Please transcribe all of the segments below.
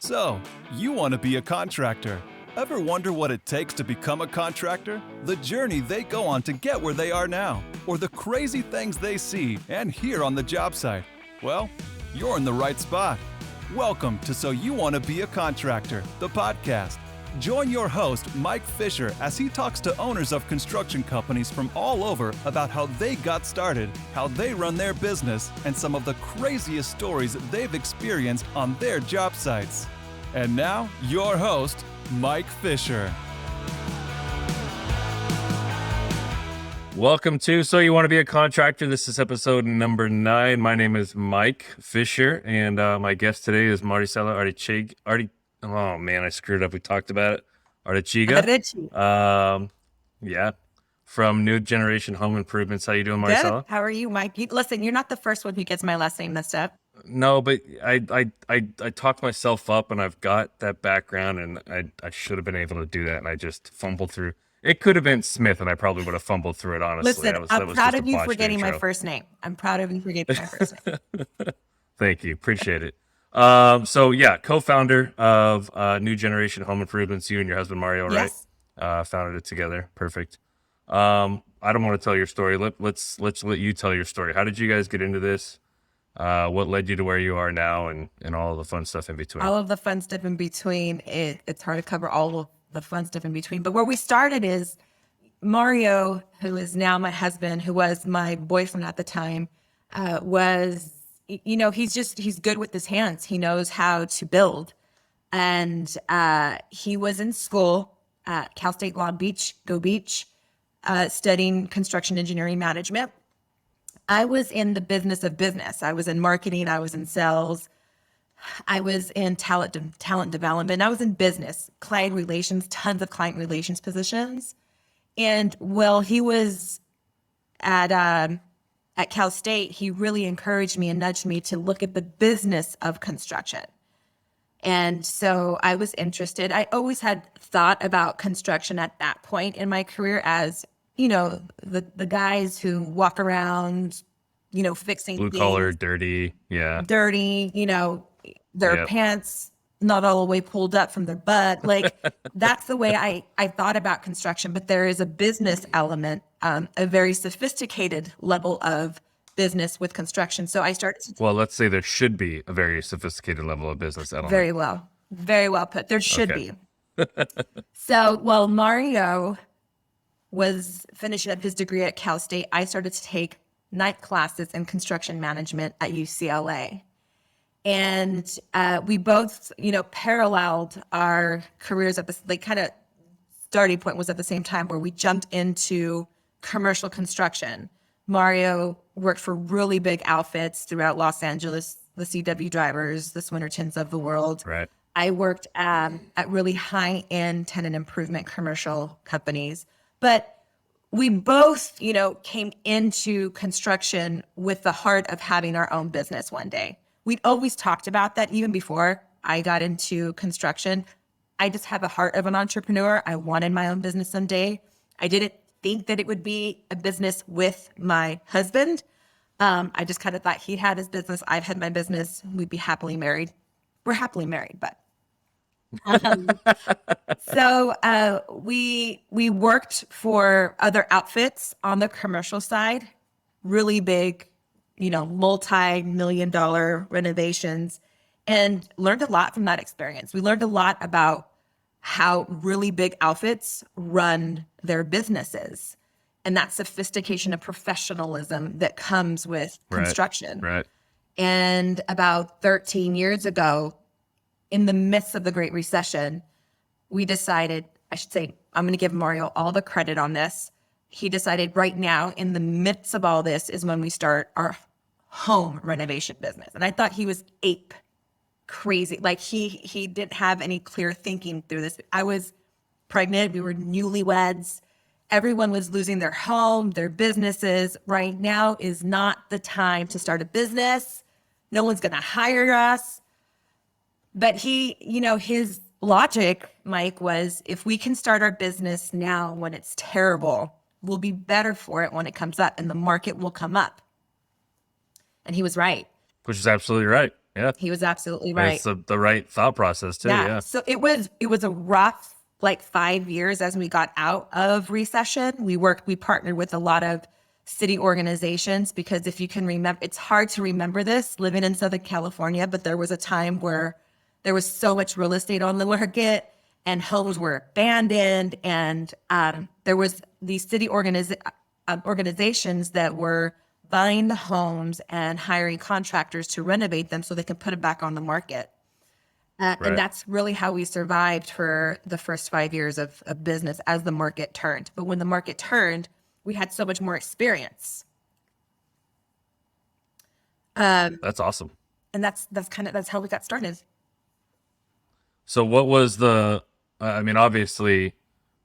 So, you want to be a contractor. Ever wonder what it takes to become a contractor? The journey they go on to get where they are now, or the crazy things they see and hear on the job site? Well, you're in the right spot. Welcome to So You Want to Be a Contractor, the podcast. Join your host, Mike Fisher, as he talks to owners of construction companies from all over about how they got started, how they run their business, and some of the craziest stories they've experienced on their job sites. And now, your host, Mike Fisher. Welcome to So You Want to Be a Contractor. This is episode number 9. My name is Mike Fisher, and my guest today is Marisela Arechiga. Oh man, I screwed up. We talked about it. Arechiga. Yeah, from New Generation Home Improvements. How you doing, Marisela? Good. How are you, Mike? Listen, you're not the first one who gets my last name messed up. No, but I talked myself up, and I've got that background, and I should have been able to do that, and I just fumbled through. It could have been Smith, and I probably would have fumbled through it, honestly. Listen, I'm proud of you for getting my first name. I'm proud of you for getting my first name. Thank you. Appreciate it. So yeah, co-founder of New Generation Home Improvements. You and your husband Mario, right? Yes. Founded it together. Perfect. I don't want to tell your story. Let's let you tell your story. How did you guys get into this? What led you to where you are now, and all of the fun stuff in between? All of the fun stuff in between. It's hard to cover all of the fun stuff in between. But where we started is Mario, who is now my husband, who was my boyfriend at the time, he's good with his hands. He knows how to build. And he was in school at Cal State Long Beach, Go Beach, studying construction engineering management. I was in the business of business. I was in marketing. I was in sales. I was in talent development. I was in business, client relations, tons of client relations positions. And while he was at Cal State, he really encouraged me and nudged me to look at the business of construction. And so I was interested. I always had thought about construction at that point in my career as, the guys who walk around, fixing blue collar, dirty, yeah. Dirty, their pants not all the way pulled up from their butt. Like that's the way I thought about construction. But there is a business element, a very sophisticated level of business with construction. So I started to... Well, let's say there should be a very sophisticated level of business element. Very well put. There should be. So while Mario was finishing up his degree at Cal State, I started to take night classes in construction management at UCLA. And we both, paralleled our careers at the kind of starting point was at the same time where we jumped into commercial construction. Mario worked for really big outfits throughout Los Angeles, the CW Drivers, the Swinnertons of the world. Right. I worked at really high-end tenant improvement commercial companies. But we both, came into construction with the heart of having our own business one day. We'd always talked about that even before I got into construction. I just have the heart of an entrepreneur. I wanted my own business someday. I didn't think that it would be a business with my husband. I just kind of thought he had his business. I've had my business. We'd be happily married. We're happily married, but. So we worked for other outfits on the commercial side, really big, multi-million-dollar renovations, and learned a lot from that experience. We learned a lot about how really big outfits run their businesses and that sophistication of professionalism that comes with construction. Right. And about 13 years ago, in the midst of the Great Recession, we decided, I'm going to give Mario all the credit on this. He decided right now, in the midst of all this, is when we start our home renovation business. And I thought he was ape crazy. Like he didn't have any clear thinking through this. I was pregnant. We were newlyweds. Everyone was losing their home, their businesses. Right now is not the time to start a business. No one's going to hire us. But his logic, Mike, was if we can start our business now when it's terrible, we'll be better for it when it comes up and the market will come up. And he was right. Which is absolutely right. Yeah. He was absolutely And right. it's the right thought process too. Yeah. So it was a rough like 5 years as we got out of recession. We partnered with a lot of city organizations because if you can remember, it's hard to remember this living in Southern California, but there was a time where there was so much real estate on the market and homes were abandoned, and there was these city organizations that were buying the homes and hiring contractors to renovate them so they can put it back on the market. Right. And that's really how we survived for the first 5 years of business as the market turned. But when the market turned, we had so much more experience. That's awesome. And that's how we got started. So what was I mean, obviously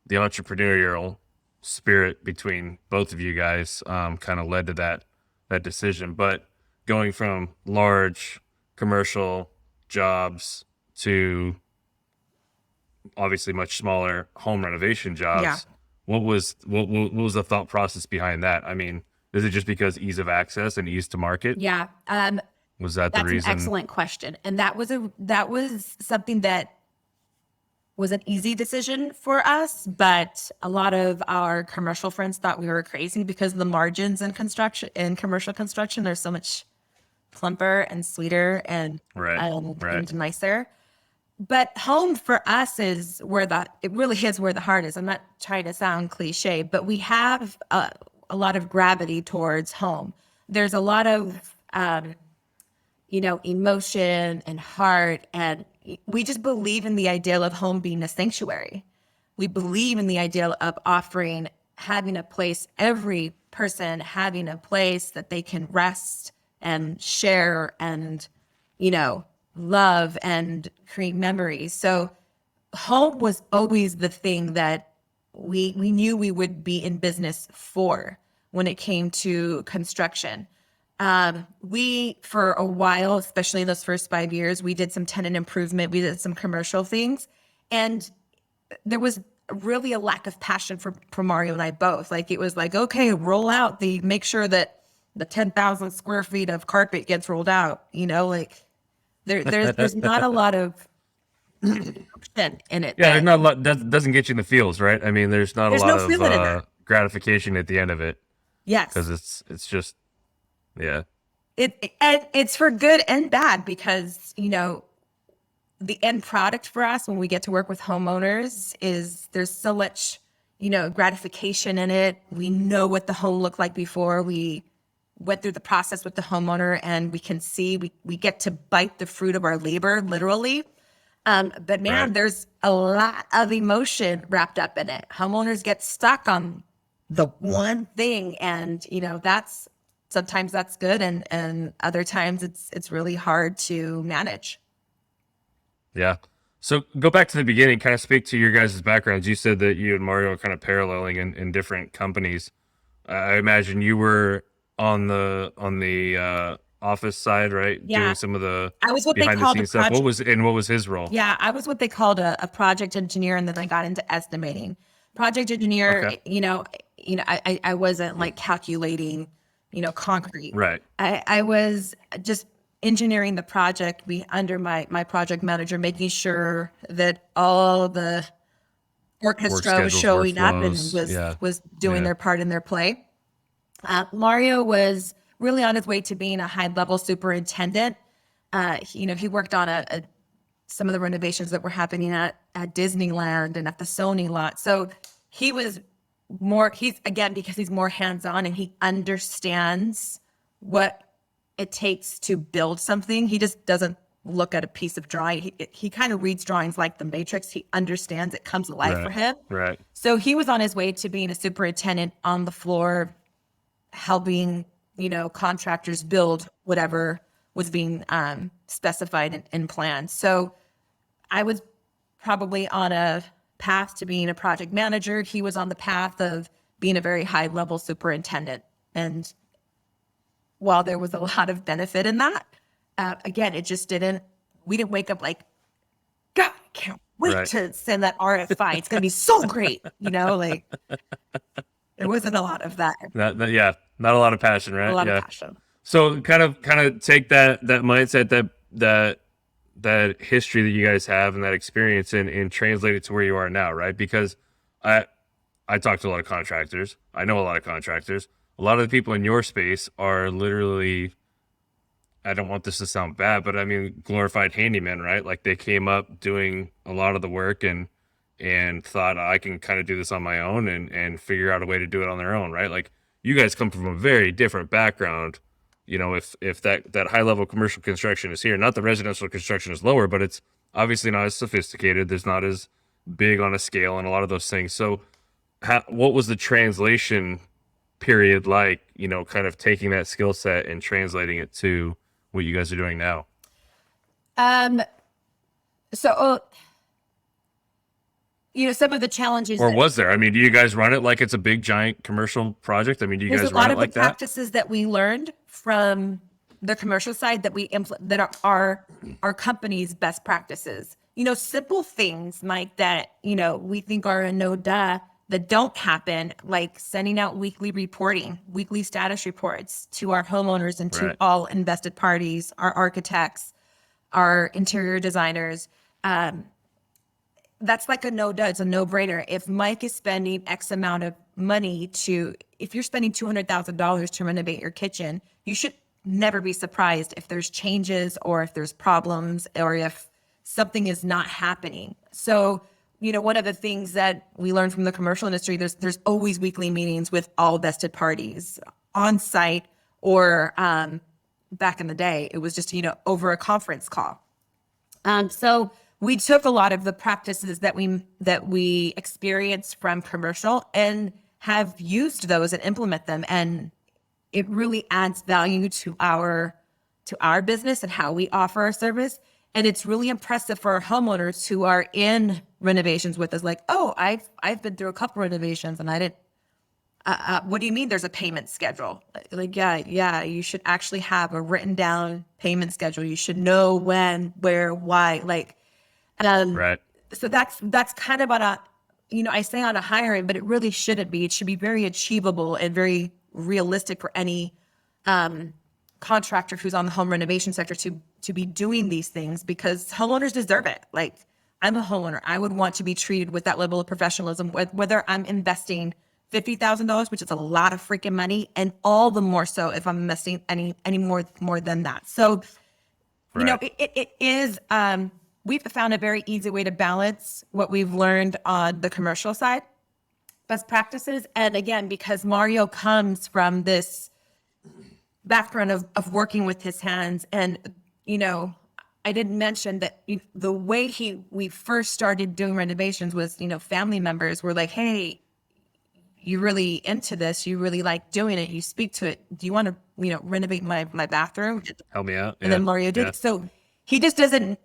the entrepreneurial spirit between both of you guys kind of led to that decision, but going from large commercial jobs to obviously much smaller home renovation jobs. Yeah. What was the thought process behind that? I mean, is it just because ease of access and ease to market? Yeah. Was that the That's reason? an excellent question. And that was something that was an easy decision for us, but a lot of our commercial friends thought we were crazy because the margins in commercial construction are so much plumper and sweeter and and nicer. But home for us is it really is where the heart is. I'm not trying to sound cliche, but we have a lot of gravity towards home. There's a lot of, emotion and heart, and we just believe in the ideal of home being a sanctuary. We believe in the ideal of having a place, every person having a place that they can rest and share and, love and create memories. So home was always the thing that we knew we would be in business for when it came to construction. We, for a while, especially in those first 5 years, we did some tenant improvement, we did some commercial things, and there was really a lack of passion for Mario and I both. Like, it was like, okay, make sure that the 10,000 square feet of carpet gets rolled out, there's not a lot of in it. Yeah, there's not a lot. That doesn't get you in the feels, right? I mean, there's not a lot of gratification at the end of it. Yes, because it's just, yeah. It's for good and bad because the end product for us when we get to work with homeowners is there's so much gratification in it. We know what the home looked like before we went through the process with the homeowner, and we can see we get to bite the fruit of our labor, literally. But man, There's a lot of emotion wrapped up in it. Homeowners get stuck on the one thing, and sometimes that's good, and other times it's really hard to manage. Yeah. So go back to the beginning, kind of speak to your guys' backgrounds. You said that you and Mario are kind of paralleling in different companies. I imagine you were on the office side, right? Yeah. Doing some of the I was what they behind the called scenes stuff. What was his role? Yeah, I was what they called a project engineer, and then I got into estimating. Project engineer, okay. I wasn't like calculating, concrete. Right. I was just engineering the project under my project manager, making sure that all the orchestra was showing up and was doing their part in their play. Mario was really on his way to being a high-level superintendent. He worked on some of the renovations that were happening at Disneyland and at the Sony lot. So he was because he's more hands-on and he understands what it takes to build something. He just doesn't look at a piece of drawing. He kind of reads drawings like the Matrix. He understands it comes alive for him. Right. So he was on his way to being a superintendent on the floor, helping, contractors build whatever was being specified in plans. So I was probably on a path to being a project manager. He was on the path of being a very high level superintendent. And while there was a lot of benefit in that, again, we didn't wake up like, God, I can't wait to send that RFI. It's going to be so great. There wasn't a lot of that. Not a lot of passion, right? A lot of passion. So kind of take that mindset, that that history that you guys have and that experience and translate it to where you are now, right? Because I talk to a lot of contractors. I know a lot of contractors. A lot of the people in your space are literally, I don't want this to sound bad, but I mean, glorified handymen, right? Like they came up doing a lot of the work and thought I can kind of do this on my own and figure out a way to do it on their own, right? Like you guys come from a very different background. You know, if that high level commercial construction is here, not the residential construction is lower, but it's obviously not as sophisticated. There's not as big on a scale and a lot of those things. So what was the translation period like, you know, kind of taking that skill set and translating it to what you guys are doing now? So, you know, some of the challenges. Or was there? I mean, do you guys run it like it's a big, giant commercial project? I mean, do you There's guys a lot run it of like the that? practices that we learned from the commercial side that we implement that are our company's best practices. You know, simple things, Mike, that, you know, we think are a no duh that don't happen, like sending out weekly reporting, weekly status reports to our homeowners and to Right. all invested parties, our architects, our interior designers. That's like a no duh. It's a no brainer. If Mike is spending X amount of money if you're spending $200,000 to renovate your kitchen, you should never be surprised if there's changes or if there's problems or if something is not happening. So, you know, one of the things that we learned from the commercial industry, there's always weekly meetings with all vested parties on site or back in the day, it was just, you know, over a conference call. So we took a lot of the practices that we experienced from commercial and have used those and implement them. And it really adds value to our business and how we offer our service. And it's really impressive for our homeowners who are in renovations with us. Like, oh, I've been through a couple renovations and I didn't. What do you mean there's a payment schedule? Like, yeah, you should actually have a written down payment schedule. You should know when, where, why. Like, Right. so that's kind of on a, you know, I say on a higher end, but it really shouldn't be. It should be very achievable and very realistic for any contractor who's on the home renovation sector to be doing these things, because homeowners deserve it. Like, I'm a homeowner. I would want to be treated with that level of professionalism, whether I'm investing $50,000, which is a lot of freaking money, and all the more so if I'm investing any more than that. So, you know, it is, we've found a very easy way to balance what we've learned on the commercial side, best practices. And again, because Mario comes from this background of working with his hands, and, you know, I didn't mention that the way we first started doing renovations was, you know, family members were like, hey, you're really into this. You really like doing it. You speak to it. Do you want to, you know, renovate my bathroom? Help me out. And then Mario did it. So he just doesn't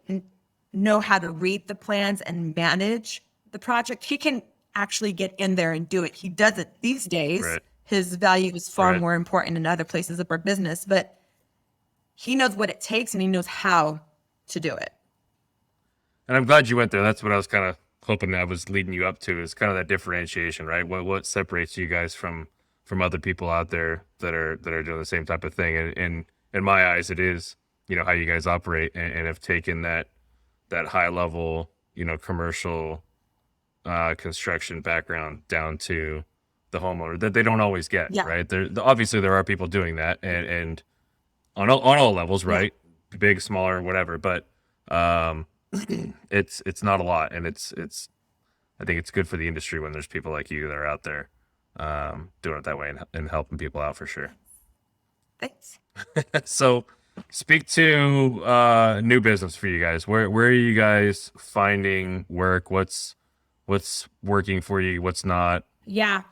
know how to read the plans and manage the project. He can actually get in there and do it. He does it these days. Right. His value is far more important in other places of our business, but he knows what it takes and he knows how to do it. And I'm glad you went there. That's what I was kind of hoping I was leading you up to, is kind of that differentiation, right? What separates you guys from other people out there that are doing the same type of thing. And in my eyes, it is, you know, how you guys operate and have taken that high level, you know, commercial construction background down to the homeowner that they don't always get, right? Obviously there are people doing that and on all levels, right? Big, smaller, whatever, but it's not a lot, and it's I think it's good for the industry when there's people like you that are out there doing it that way and helping people out for sure. Thanks. So speak to new business for you guys. Where are you guys finding work? What's working for you? What's not? Yeah.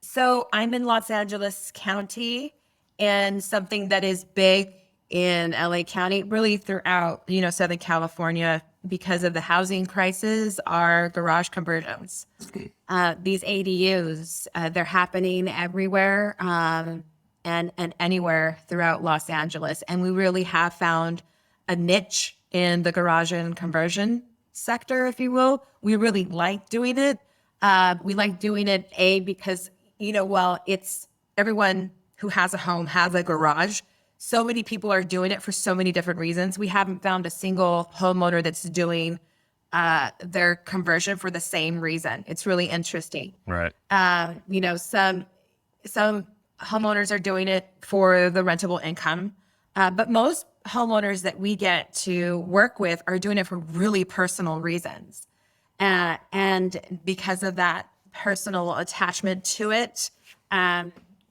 So I'm in Los Angeles County, and something that is big in LA County, really throughout, you know, Southern California, because of the housing crisis, are garage conversions. These ADUs, they're happening everywhere and anywhere throughout Los Angeles. And we really have found a niche in the garage and conversion sector, if you will. We really like doing it. We like doing it, because, you know, well, it's everyone who has a home has a garage. so many people are doing it for so many different reasons. We haven't found a single homeowner that's doing their conversion for the same reason. It's really interesting. Right. You know, some homeowners are doing it for the rentable income, but most homeowners that we get to work with are doing it for really personal reasons. And because of that personal attachment to it,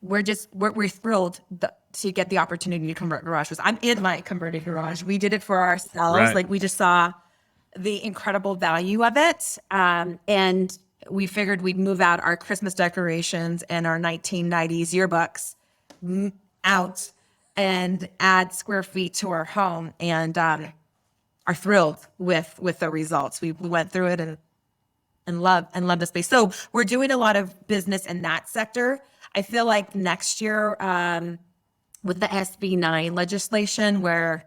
we're thrilled to get the opportunity to convert garages. I'm in my converted garage. We did it for ourselves. Right. Like, we just saw the incredible value of it. And we figured we'd move out our Christmas decorations and our 1990s yearbooks out and add square feet to our home, and are thrilled with the results. We went through it and love the space. So we're doing a lot of business in that sector. I feel like next year, with the SB9 legislation, where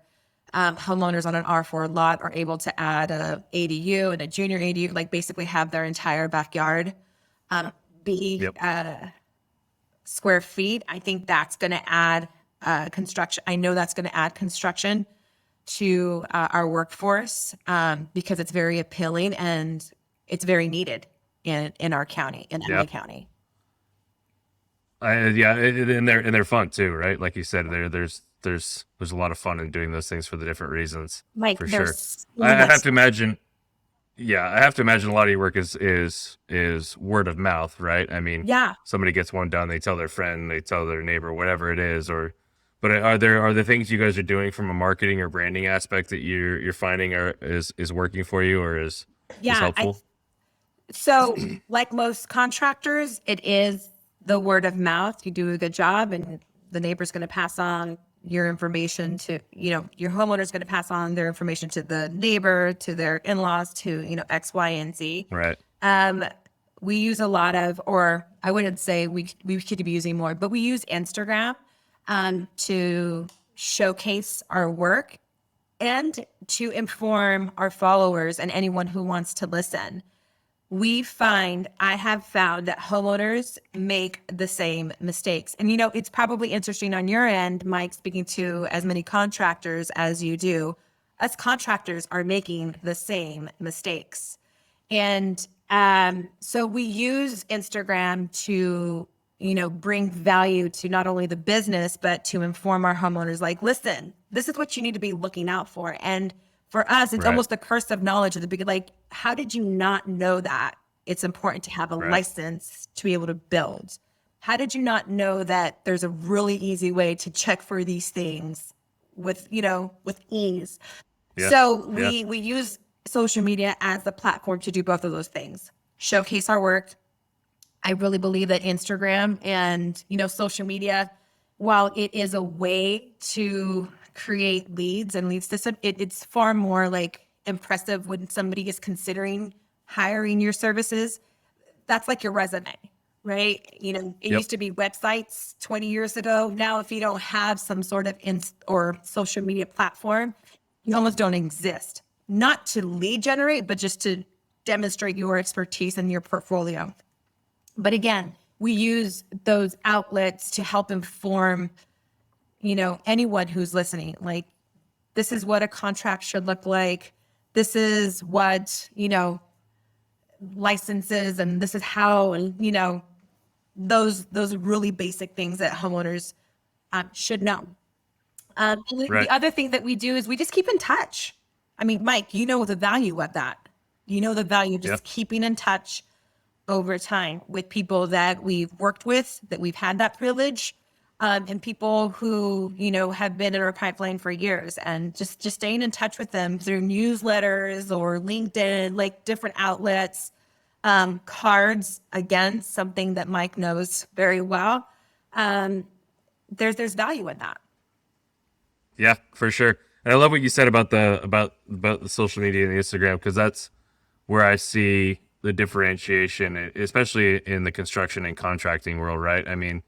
homeowners on an R4 lot are able to add a ADU and a junior ADU, like basically have their entire backyard be square feet. I think that's going to add construction. I know that's going to add construction to our workforce, because it's very appealing and it's very needed in our county, in LA County. And they're fun too, right? Like you said, there's a lot of fun in doing those things for the different reasons. Like, for sure. I have to imagine. Yeah, I have to imagine a lot of your work is word of mouth, right? I mean, somebody gets one done, they tell their friend, they tell their neighbor, whatever it is. But are there things you guys are doing from a marketing or branding aspect that you're finding is working for you, or is helpful? So like most contractors, it is the word of mouth. You do a good job, and the neighbor's going to pass on your information to, your homeowner's going to pass on their information to the neighbor, to their in-laws, to, X, Y, and Z. Right. We use a lot of, or I wouldn't say we could be using more, but we use Instagram to showcase our work and to inform our followers and anyone who wants to listen. I have found that homeowners make the same mistakes. And, it's probably interesting on your end, Mike, speaking to as many contractors as you do. Us contractors are making the same mistakes. And so we use Instagram to, bring value to not only the business, but to inform our homeowners, like, listen, this is what you need to be looking out for. And for us, it's almost a curse of knowledge at the beginning. Like, how did you not know that it's important to have a license to be able to build? How did you not know that there's a really easy way to check for these things with ease? Yeah. So we use social media as the platform to do both of those things. Showcase our work. I really believe that Instagram and, social media, while it is a way to create leads and lead system, it's far more like impressive when somebody is considering hiring your services. That's like your resume, right? It used to be websites 20 years ago. Now, if you don't have some sort of or social media platform, you almost don't exist. Not to lead generate, but just to demonstrate your expertise and your portfolio. But again, we use those outlets to help inform anyone who's listening. Like, this is what a contract should look like. This is what, licenses, and this is how, and, those really basic things that homeowners should know. The other thing that we do is we just keep in touch. I mean, Mike, the value of that. The value of just keeping in touch over time with people that we've worked with, that we've had that privilege, and people who, have been in our pipeline for years, and just staying in touch with them through newsletters or LinkedIn, like different outlets, cards, again, something that Mike knows very well. There's value in that. Yeah, for sure. And I love what you said about the social media and the Instagram, because that's where I see the differentiation, especially in the construction and contracting world, right? I mean,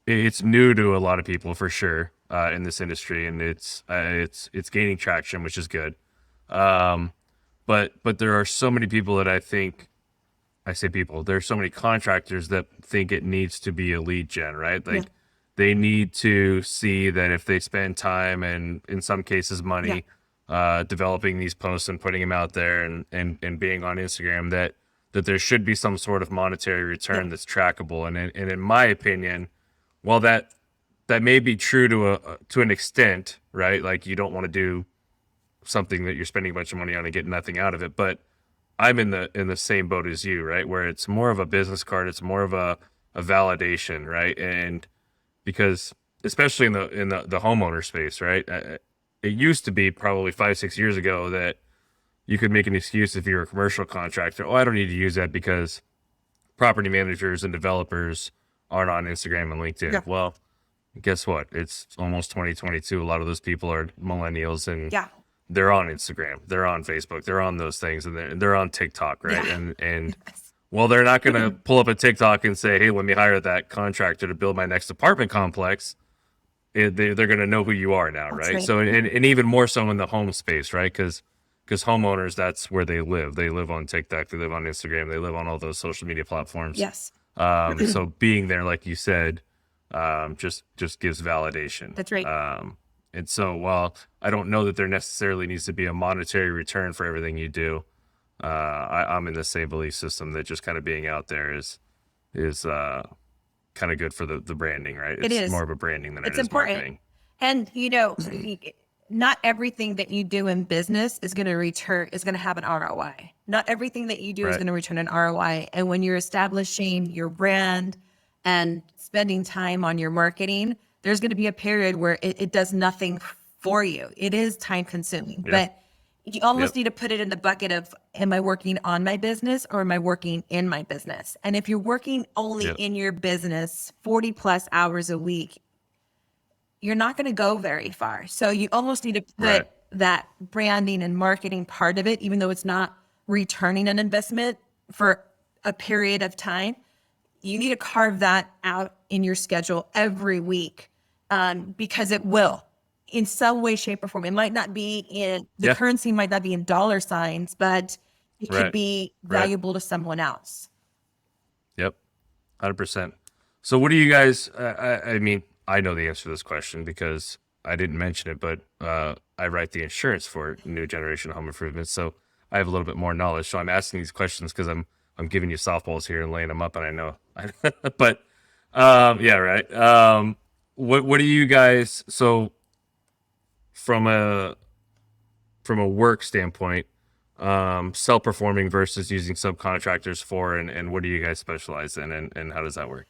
it's new to a lot of people for sure in this industry, and it's gaining traction, which is good. But there are so many people that there are so many contractors that think it needs to be a lead gen, right? Like they need to see that if they spend time and in some cases money developing these posts and putting them out there and being on Instagram, that there should be some sort of monetary return that's trackable. And in my opinion, while that may be true to an extent, right? Like you don't want to do something that you're spending a bunch of money on and get nothing out of it, but I'm in the same boat as you, right? Where it's more of a business card, it's more of a validation, right? And because especially in the homeowner space, right? It used to be probably 5-6 years ago that you could make an excuse if you're a commercial contractor. Oh, I don't need to use that because property managers and developers aren't on Instagram and LinkedIn. Yeah. Well, guess what? It's almost 2022. A lot of those people are millennials and they're on Instagram, they're on Facebook, they're on those things, and they're on TikTok, right? Yeah. And well, they're not going to pull up a TikTok and say, "Hey, let me hire that contractor to build my next apartment complex." They're going to know who you are now, right? So, and even more so in the home space, right? Because homeowners, that's where they live. They live on TikTok, they live on Instagram, they live on all those social media platforms. Yes. So being there, like you said, just gives validation. That's right. And so while I don't know that there necessarily needs to be a monetary return for everything you do, I'm in the same belief system that just kind of being out there is kind of good for the branding, right? It is more of a branding than it's it is important. marketing. And not everything that you do in business is going to have an ROI. Not everything that you do is going to return an ROI. And when you're establishing your brand and spending time on your marketing, there's going to be a period where it does nothing for you. It is time consuming, but you almost need to put it in the bucket of, am I working on my business or am I working in my business? And if you're working only in your business 40 plus hours a week, you're not going to go very far. So you almost need to put that branding and marketing part of it, even though it's not returning an investment for a period of time. You need to carve that out in your schedule every week, because it will, in some way, shape, or form. It might not be in the currency, might not be in dollar signs, but it could be valuable to someone else. Yep, 100%. So what do you guys? I mean, I know the answer to this question because I didn't mention it, but I write the insurance for new generation home improvements, so I have a little bit more knowledge. So I'm asking these questions because I'm giving you softballs here and laying them up, and I know, but what do you guys? So from a work standpoint, self-performing versus using subcontractors for, and what do you guys specialize in, and how does that work?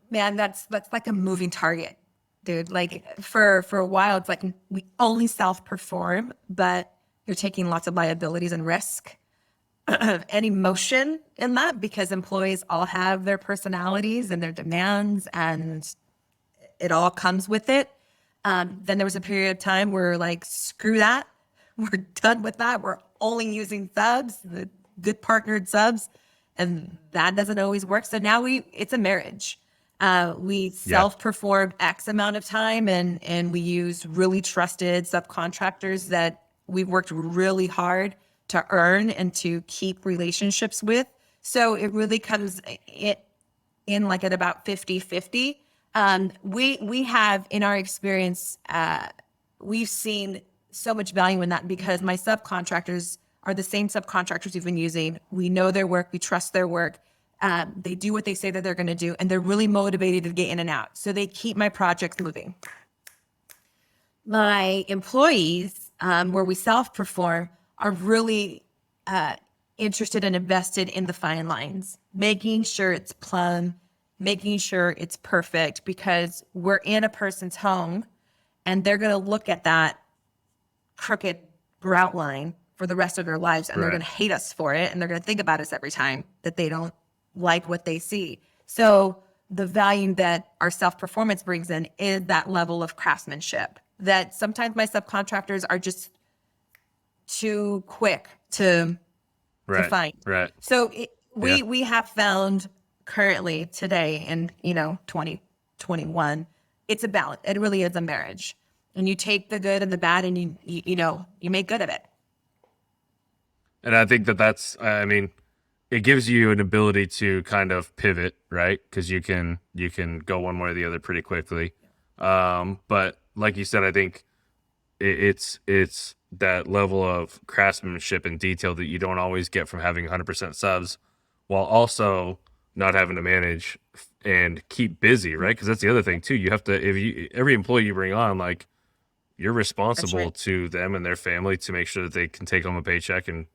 Man, that's like a moving target, dude. Like for a while, it's like we only self-perform, but you're taking lots of liabilities and risk and emotion in that, because employees all have their personalities and their demands, and it all comes with it. Then there was a period of time where like, screw that. We're done with that. We're only using subs, the good partnered subs, and that doesn't always work. So now it's a marriage. We self-perform X amount of time, and we use really trusted subcontractors that we've worked really hard to earn and to keep relationships with. So it really comes in like at about 50-50. We have, in our experience, we've seen so much value in that, because my subcontractors are the same subcontractors we've been using. We know their work, we trust their work. They do what they say that they're going to do, and they're really motivated to get in and out. So they keep my projects moving. My employees, where we self-perform, are really interested and invested in the fine lines, making sure it's plumb, making sure it's perfect, because we're in a person's home and they're going to look at that crooked grout line for the rest of their lives, and they're going to hate us for it, and they're going to think about us every time that they don't like what they see. So the value that our self-performance brings in is that level of craftsmanship that sometimes my subcontractors are just too quick to find. Right. So we have found currently today in 2021, it's a balance. It really is a marriage, and you take the good and the bad, and you make good of it. And I think that's, I mean, it gives you an ability to kind of pivot, right? Because you can go one way or the other pretty quickly. But like you said, I think it's that level of craftsmanship and detail that you don't always get from having 100% subs, while also not having to manage and keep busy, right? Because that's the other thing too. You have to, if you every employee you bring on, like, you're That's responsible right. to them and their family to make sure that they can take home a paycheck and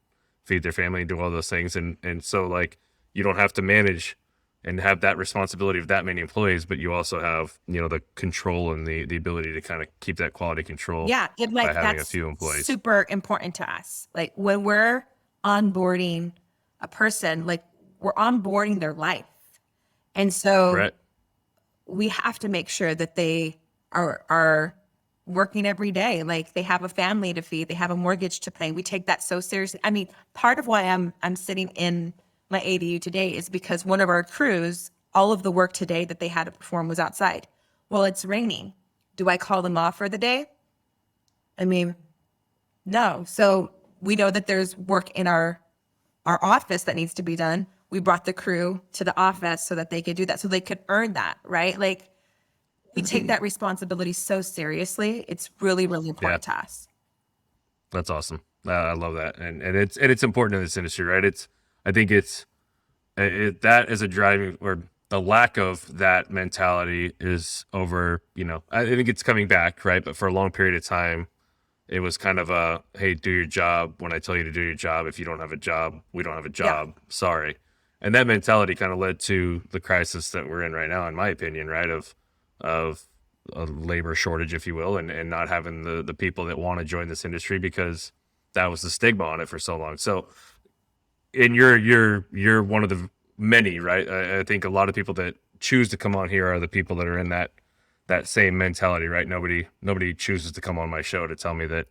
feed their family and do all those things. And so, like, you don't have to manage and have that responsibility of that many employees, but you also have, the control and the ability to kind of keep that quality control Yeah, it by like having a that's few employees. super important to us. Like when we're onboarding a person, like we're onboarding their life. And so Right. we have to make sure that they are working every day. Like they have a family to feed, they have a mortgage to pay. We take that so seriously. I mean, part of why I'm sitting in my ADU today is because one of our crews, all of the work today that they had to perform was outside. Well, it's raining. Do I call them off for the day? I mean, no. So we know that there's work in our office that needs to be done. We brought the crew to the office so that they could do that, so they could earn that, right? Like we take that responsibility so seriously. It's really, really Yeah. important to us. That's awesome. I love that. And it's important in this industry, right? I think that is a driving, or the lack of that mentality is over, I think it's coming back, right? But for a long period of time, it was kind of a, hey, do your job when I tell you to do your job. If you don't have a job, we don't have a Yeah. job. Sorry. And that mentality kind of led to the crisis that we're in right now, in my opinion, right? Of a labor shortage, if you will, and not having the people that want to join this industry because that was the stigma on it for so long. So, and you're one of the many, right? I think a lot of people that choose to come on here are the people that are in that same mentality, right? Nobody chooses to come on my show to tell me that,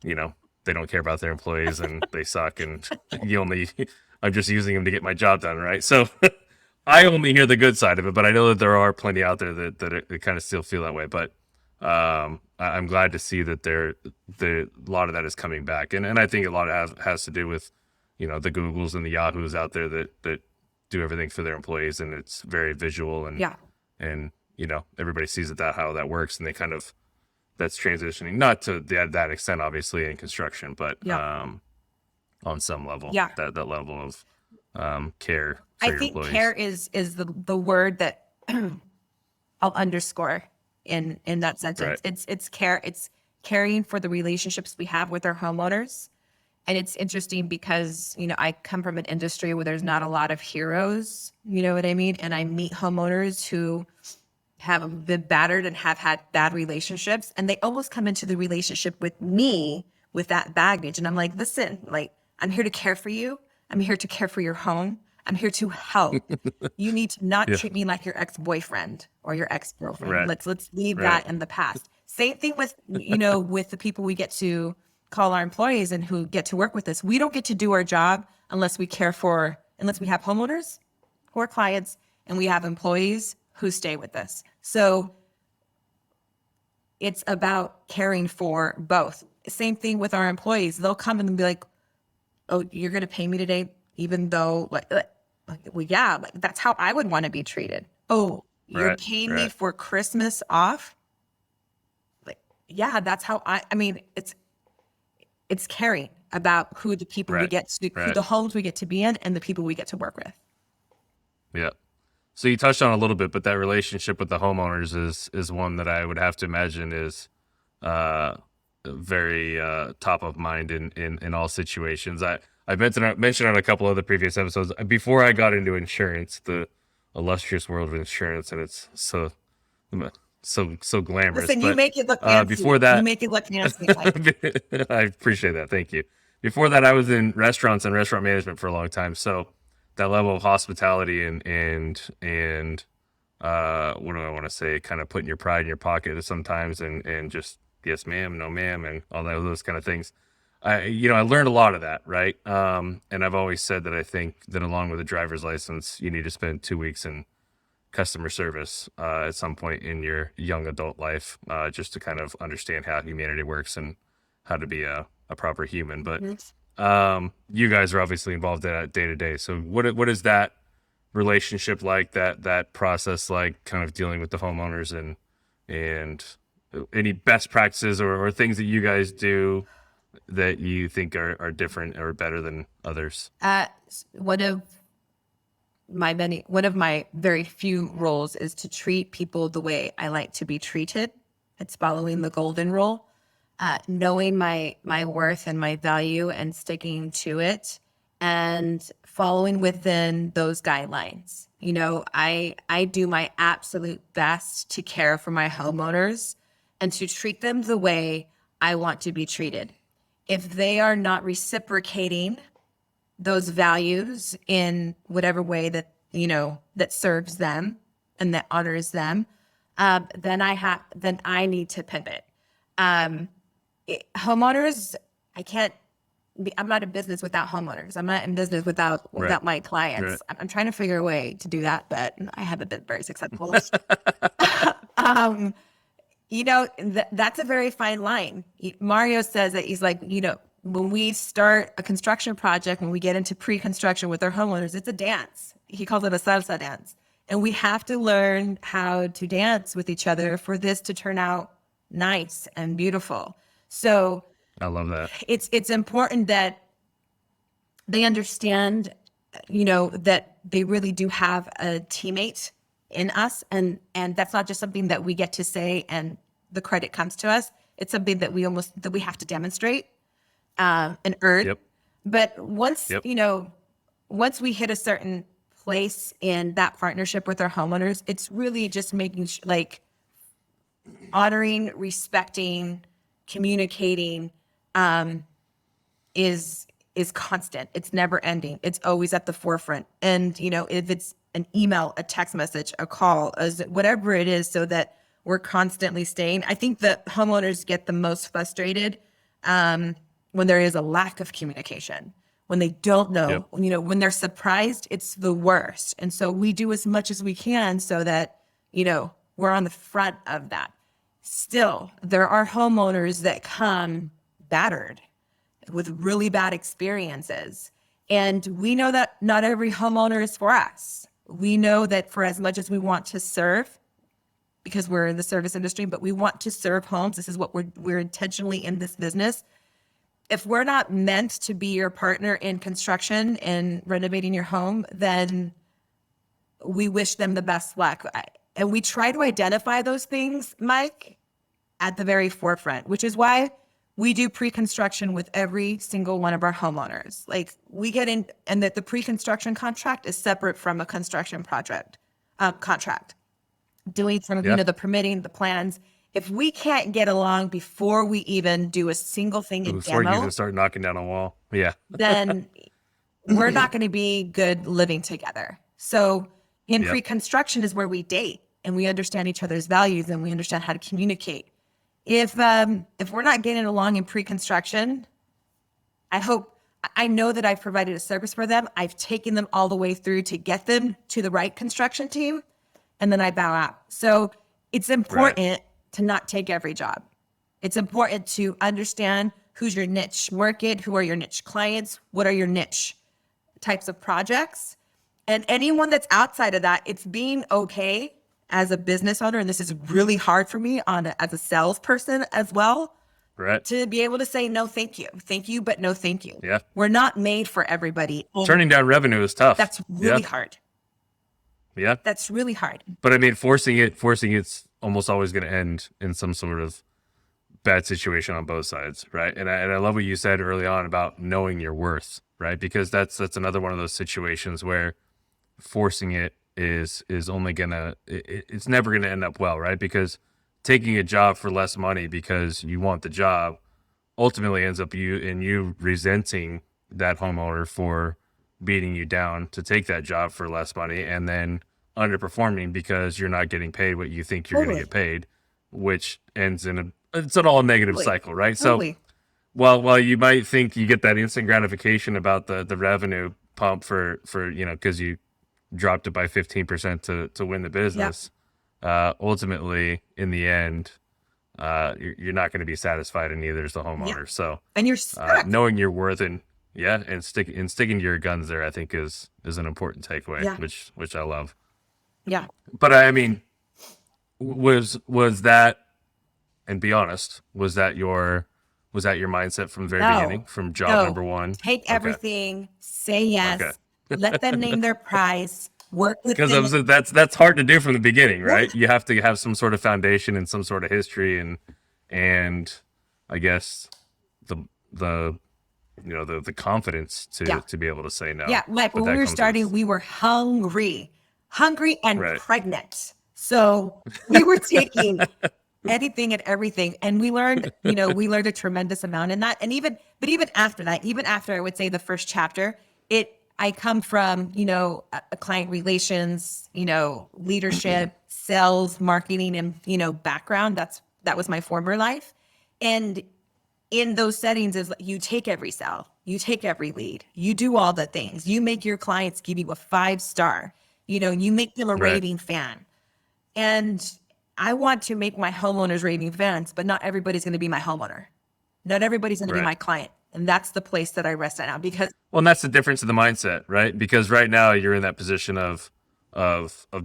they don't care about their employees and they suck and I'm just using them to get my job done, right? So I only hear the good side of it, but I know that there are plenty out there that kind of still feel that way. But I'm glad to see that a lot of that is coming back, and I think a lot has to do with, the Googles and the Yahoos out there that do everything for their employees, and it's very visual Yeah. and everybody sees how that works, and they kind of, that's transitioning, not to that extent obviously in construction, but Yeah. on some level, Yeah. that level of care for I your think employees. care is the word that I'll underscore in that sentence. Right. It's care. It's caring for the relationships we have with our homeowners. And it's interesting because, I come from an industry where there's not a lot of heroes, you know what I mean? And I meet homeowners who have been battered and have had bad relationships, and they almost come into the relationship with me with that baggage. And I'm like, listen, like, I'm here to care for you. I'm here to care for your home. I'm here to help. You need to not Yeah. treat me like your ex-boyfriend or your ex-girlfriend. Right. Let's leave Right. that in the past. Same thing with, with the people we get to call our employees and who get to work with us. We don't get to do our job unless we have homeowners who are clients and we have employees who stay with us. So it's about caring for both. Same thing with our employees. They'll come and be like, oh, you're going to pay me today, even though well, yeah, like that's how I would want to be treated. Oh, you're Right. paying me Right. for Christmas off? Like, yeah, that's how I mean, it's caring about who the people we Right. get to, who Right. the homes we get to be in and the people we get to work with. Yeah. So you touched on a little bit, but that relationship with the homeowners is one that I would have to imagine is very top of mind in all situations. I've mentioned on a couple of the previous episodes before I got into insurance, the illustrious world of insurance, and it's so glamorous. Listen, you But make it look fancy. before that, You make it look fancy. I appreciate that. Thank you. Before that, I was in restaurants and restaurant management for a long time. So that level of hospitality and what do I want to say? Kind of putting your pride in your pocket sometimes and just yes, ma'am, no, ma'am, and all those kind of things. I learned a lot of that, right? And I've always said that I think that along with a driver's license, you need to spend 2 weeks in customer service at some point in your young adult life, just to kind of understand how humanity works and how to be a proper human. But You guys are obviously involved in that day to day. So what is that relationship like? That process like, kind of dealing with the homeowners and any best practices or things that you guys do that you think are different or better than others? One of my very few roles is to treat people the way I like to be treated. It's following the golden rule, knowing my worth and my value and sticking to it and following within those guidelines. You know, I do my absolute best to care for my homeowners and to treat them the way I want to be treated. If they are not reciprocating those values in whatever way that, you know, that serves them and that honors them, then I need to pivot. Homeowners, I'm not in business without homeowners. I'm not in business without my clients. Right. I'm trying to figure a way to do that, but I haven't been very successful. You know, that's a very fine line. Mario says that he's like, you know, when we start a construction project, when we get into pre-construction with our homeowners, it's a dance. He calls it a salsa dance. And we have to learn how to dance with each other for this to turn out nice and beautiful. So I love that. It's important that they understand, you know, that they really do have a teammate in us. And that's not just something that we get to say and the credit comes to us. It's something that we have to demonstrate and earn. Yep. But once, Yep. you know, once we hit a certain place in that partnership with our homeowners, it's really just making like honoring, respecting, communicating is constant. It's never ending. It's always at the forefront. And, you know, if it's an email, a text message, a call, whatever it is, so that we're constantly staying. I think that homeowners get the most frustrated when there is a lack of communication, when they don't know, Yep. you know, when they're surprised, it's the worst. And so we do as much as we can so that, you know, we're on the front of that. Still, there are homeowners that come battered with really bad experiences. And we know that not every homeowner is for us. We know that for as much as we want to serve, because we're in the service industry, but we want to serve homes. This is what we're intentionally in this business. If we're not meant to be your partner in construction and renovating your home, then we wish them the best luck. And we try to identify those things, Mike, at the very forefront, which is why we do pre-construction with every single one of our homeowners. Like we get in, and that the pre-construction contract is separate from a construction project contract. Doing some of, you know, the permitting, the plans. If we can't get along before we even do a single thing in Before you demo, can start knocking down a wall. Yeah. then we're not going to be good living together. So in Yep. pre-construction is where we date and we understand each other's values and we understand how to communicate. If we're not getting along in pre-construction, I know that I've provided a service for them. I've taken them all the way through to get them to the right construction team, and then I bow out. So it's important to not take every job. It's important to understand who's your niche market, who are your niche clients, what are your niche types of projects. And anyone that's outside of that, it's being okay as a business owner, and this is really hard for me as a salesperson as well, Right. to be able to say, no, thank you. Thank you, but no, thank you. Yeah. We're not made for everybody. And Turning down revenue is tough. that's really Yeah. hard. Yeah. That's really hard. But I mean, forcing it's almost always going to end in some sort of bad situation on both sides, right? And I love what you said early on about knowing your worth, right? Because that's another one of those situations where forcing it is only gonna it's never gonna end up well, right? Because taking a job for less money because you want the job ultimately ends up you resenting that homeowner for beating you down to take that job for less money and then underperforming because you're not getting paid what you think you're going to get paid, which ends in it's an all negative cycle, right? Totally. So while you might think you get that instant gratification about the revenue pump for you know, because you dropped it by 15% to win the business, ultimately in the end you're not going to be satisfied, and neither is the homeowner. So And you're stuck. knowing your worth and Yeah, and sticking to your guns there, I think is an important takeaway, Yeah. which I love. Yeah. But I mean, was that, and be honest, was that your mindset from the very beginning, No, from job no. number one? Take Okay, everything, say okay. yes, let them name their price, work Because within it. that's hard to do from the beginning, Yeah. right? You have to have some sort of foundation and some sort of history, and I guess the the confidence Yeah. to be able to say no. Yeah, like But when we that were comes starting, with we were hungry and right, pregnant. So we were taking anything and everything. And we learned, we learned a tremendous amount in that. And even after that, even after I would say the first chapter, I come from, a client relations, leadership, sales, marketing, and, background. That was my former life. And in those settings is you take every sale, you take every lead, you do all the things, you make your clients give you a 5-star, you make them a right, raving fan. And I want to make my homeowners raving fans, but not everybody's going to be my homeowner. Not everybody's going to be right. my client. And that's the place that I rest at now because Well, and that's the difference in the mindset, right? Because right now you're in that position of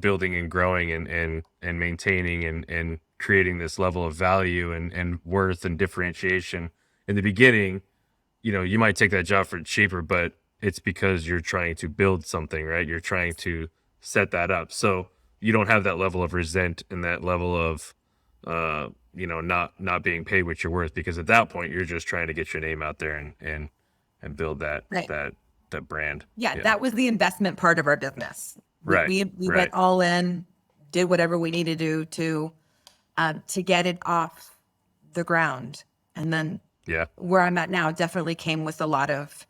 building and growing and maintaining and creating this level of value and worth and differentiation. In the beginning, you might take that job for cheaper, but it's because you're trying to build something, right? You're trying to set that up. So you don't have that level of resent and that level of not being paid what you're worth, because at that point you're just trying to get your name out there and build that right. that brand. Yeah, that was the investment part of our business. Right. We Right. went all in, did whatever we needed to do to get it off the ground. And then Yeah. where I'm at now definitely came with a lot of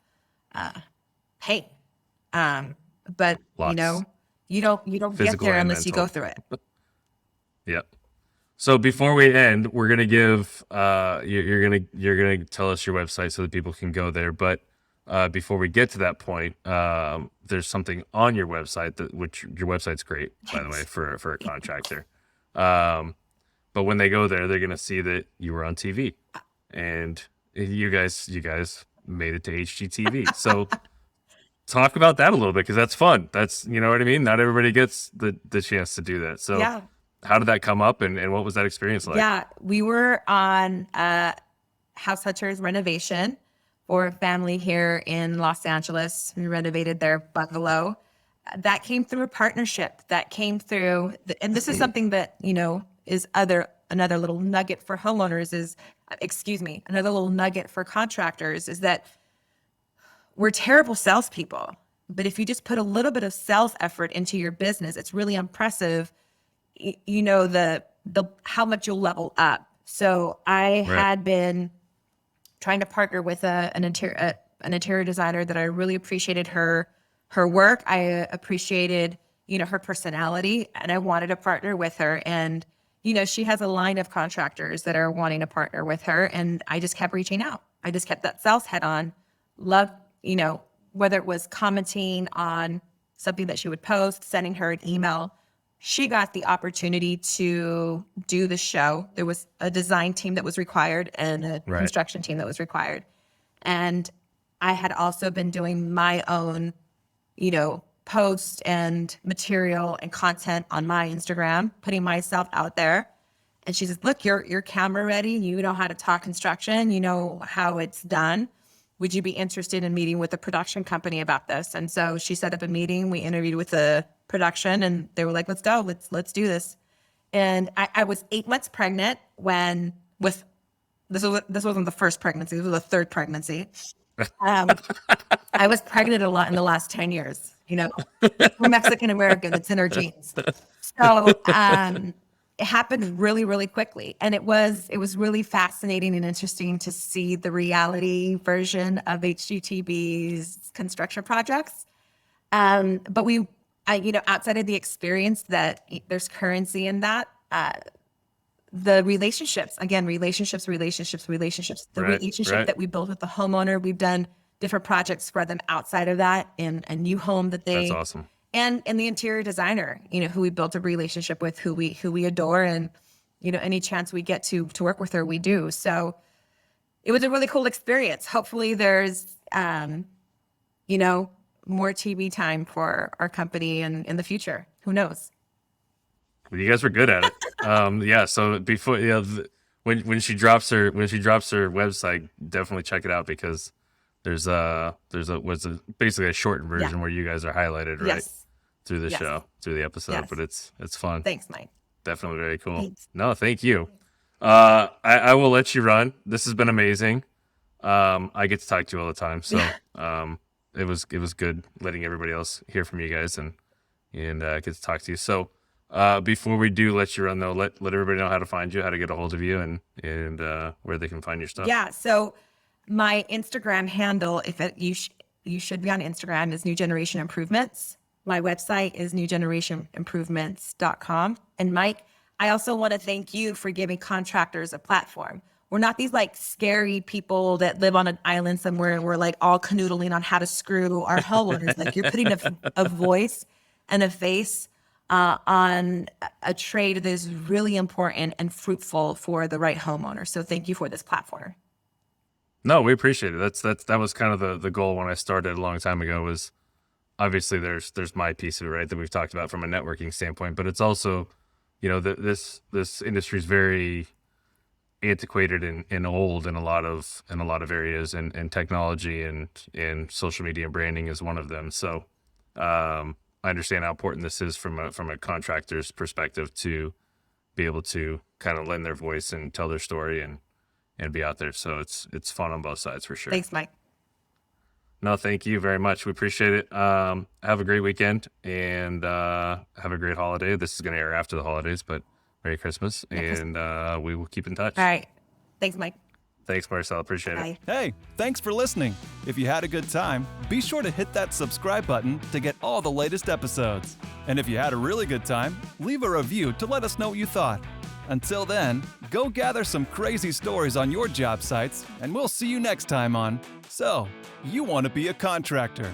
pain. But Lots. you don't get Physical there and unless you mental. go through it. Yep. So before we end, we're gonna give you're gonna tell us your website so that people can go there. But before we get to that point, there's something on your website which your website's great, by the way, for a contractor. But when they go there, they're gonna see that you were on TV, and you guys made it to HGTV. So talk about that a little bit, because that's fun. That's, you know what I mean? Not everybody gets the chance to do that. So Yeah. how did that come up, and what was that experience like? Yeah, we were on House Hunters renovation for a family here in Los Angeles. We renovated their bungalow. That came through a partnership. That came through, and this is something that is another little nugget for homeowners is, another little nugget for contractors is that we're terrible salespeople. But if you just put a little bit of sales effort into your business, it's really impressive. The how much you'll level up. So I Right. had been trying to partner with an interior designer that I really appreciated her work. I appreciated her personality, and I wanted to partner with her. And she has a line of contractors that are wanting to partner with her, and I just kept reaching out. I just kept that sales head on. Loved whether it was commenting on something that she would post, sending her an email. She got the opportunity to do the show. There was a design team that was required and a Right. construction team that was required. And I had also been doing my own, post and material and content on my Instagram, putting myself out there. And she says, look, you're camera ready. You know how to talk construction. You know how it's done. Would you be interested in meeting with a production company about this? And so she set up a meeting. We interviewed with the production, and they were like, let's go. Let's do this. And I was 8 months pregnant this wasn't the first pregnancy. This was the third pregnancy. I was pregnant a lot in the last 10 years. We're Mexican American. It's in our genes. So it happened really, really quickly. And it was really fascinating and interesting to see the reality version of HGTV's construction projects. But outside of the experience that there's currency in that, the relationships, the Right, relationship right. that we built with the homeowner, we've done different projects for them outside of that in a new home that That's awesome. and the interior designer, who we built a relationship with, who we adore, and, any chance we get to work with her, we do. So it was a really cool experience. Hopefully there's, more TV time for our company and in the future. Who knows? Well, you guys were good at it. Yeah. So before, when she drops her website, definitely check it out, because there's basically a shortened version where you guys are highlighted, right? Yes. Through the Yes. show, through the episode, Yes. but it's fun. Thanks, Mike. Definitely very cool. Thanks. No, thank you. I will let you run. This has been amazing. I get to talk to you all the time, so it was good letting everybody else hear from you guys and get to talk to you. So before we do let you run, though, let everybody know how to find you, how to get a hold of you, and where they can find your stuff. Yeah. So my Instagram handle, you should be on Instagram, is New Generation Improvements. My website is newgenerationimprovements.com. And Mike, I also want to thank you for giving contractors a platform. We're not these like scary people that live on an island somewhere and we're like all canoodling on how to screw our homeowners. Like, you're putting a voice and a face on a trade that is really important and fruitful for the right homeowner. So thank you for this platform. No, we appreciate it. That was kind of the goal when I started a long time ago. Was obviously there's my piece of it, right, that we've talked about from a networking standpoint, but it's also, this industry is very antiquated and old in a lot of areas, and technology and social media and branding is one of them. So I understand how important this is from a contractor's perspective, to be able to kind of lend their voice and tell their story and be out there. So it's fun on both sides for sure. Thanks, Mike. No, thank you very much. We appreciate it. Have a great weekend, and have a great holiday. This is going to air after the holidays, but Merry Christmas, and we will keep in touch. All right. Thanks, Mike. Thanks, Marisela. Appreciate Bye. it. Hey, thanks for listening. If you had a good time, be sure to hit that subscribe button to get all the latest episodes. And if you had a really good time, leave a review to let us know what you thought. Until then, go gather some crazy stories on your job sites, and we'll see you next time on So, You Want to Be a Contractor.